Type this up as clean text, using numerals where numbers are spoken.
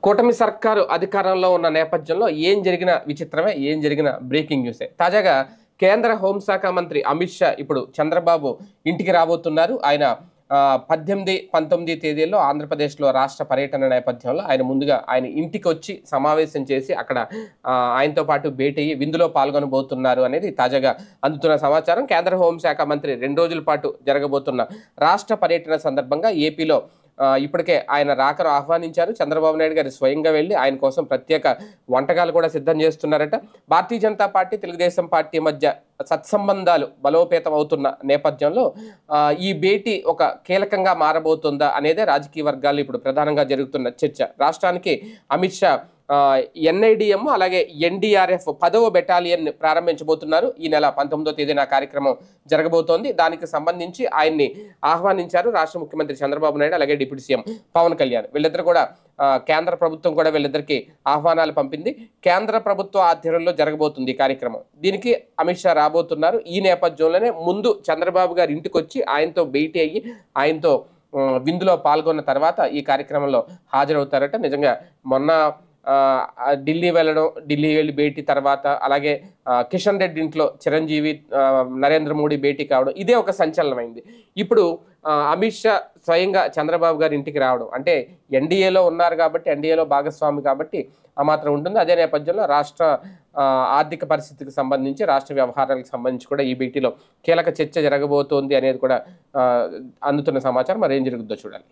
కూటమి సర్కారు అధికారంలో ఉన్న నేపథ్యంలో ఏం జరిగిన విచిత్రమే, ఏం జరిగిన బ్రేకింగ్ న్యూసే. తాజాగా కేంద్ర హోంశాఖ మంత్రి అమిత్ షా ఇప్పుడు చంద్రబాబు ఇంటికి రాబోతున్నారు. ఆయన 18, 19 తేదీల్లో ఆంధ్రప్రదేశ్లో రాష్ట్ర పర్యటన నేపథ్యంలో ఆయన ముందుగా ఆయన ఇంటికి వచ్చి సమావేశం చేసి అక్కడ ఆయనతో పాటు భేటీ అయ్యి విందులో పాల్గొనబోతున్నారు అనేది తాజాగా అందుతున్న సమాచారం. కేంద్ర హోంశాఖ మంత్రి 2 రోజుల పాటు జరగబోతున్న రాష్ట్ర పర్యటన సందర్భంగా ఏపీలో ఇప్పటికే ఆయన రాకను ఆహ్వానించారు. చంద్రబాబు నాయుడు గారు స్వయంగా వెళ్ళి ఆయన కోసం ప్రత్యేక వంటకాలు కూడా సిద్ధం చేస్తున్నారట. భారతీయ జనతా పార్టీ, తెలుగుదేశం పార్టీ మధ్య సత్సంబంధాలు బలోపేతం అవుతున్న నేపథ్యంలో ఈ భేటీ ఒక కీలకంగా మారబోతుందా అనేదే రాజకీయ వర్గాల్లో ఇప్పుడు ప్రధానంగా జరుగుతున్న చర్చ. రాష్ట్రానికి అమిత్ షా ఎన్ఐడిఎం అలాగే ఎన్డీఆర్ఎఫ్ 10వ బెటాలియన్ ప్రారంభించబోతున్నారు. ఈ నెల 19వ తేదీన కార్యక్రమం జరగబోతోంది. దానికి సంబంధించి ఆయన్ని ఆహ్వానించారు రాష్ట్ర ముఖ్యమంత్రి చంద్రబాబు నాయుడు అలాగే డిప్యూటీ సీఎం పవన్ కళ్యాణ్. వీళ్ళిద్దరు కూడా కేంద్ర ప్రభుత్వం కూడా వీళ్ళిద్దరికి ఆహ్వానాలు పంపింది. కేంద్ర ప్రభుత్వ ఆధ్వర్యంలో జరగబోతుంది ఈ కార్యక్రమం. దీనికి అమిత్ షా రాబోతున్నారు. ఈ నేపథ్యంలోనే ముందు చంద్రబాబు గారి ఇంటికి వచ్చి ఆయనతో భేటీ అయ్యి ఆయనతో విందులో పాల్గొన్న తర్వాత ఈ కార్యక్రమంలో హాజరవుతారట. నిజంగా మొన్న ఢిల్లీ వెళ్ళడం, ఢిల్లీ వెళ్ళి భేటీ తర్వాత అలాగే కిషన్ రెడ్డి ఇంట్లో చిరంజీవి, నరేంద్ర మోడీ భేటీ కావడం ఇదే ఒక సంచలనమైంది. ఇప్పుడు అమిత్ షా స్వయంగా చంద్రబాబు గారి ఇంటికి రావడం అంటే ఎన్డీఏలో ఉన్నారు కాబట్టి, ఎన్డీఏలో భాగస్వామి కాబట్టి ఆ మాత్రం ఉంటుంది. అదే నేపథ్యంలో రాష్ట్ర ఆర్థిక పరిస్థితికి సంబంధించి, రాష్ట్ర వ్యవహారాలకు సంబంధించి కూడా ఈ భేటీలో కీలక చర్చ జరగబోతోంది అనేది కూడా అందుతున్న సమాచారం. మరి ఏం జరుగుతుందో చూడాలి.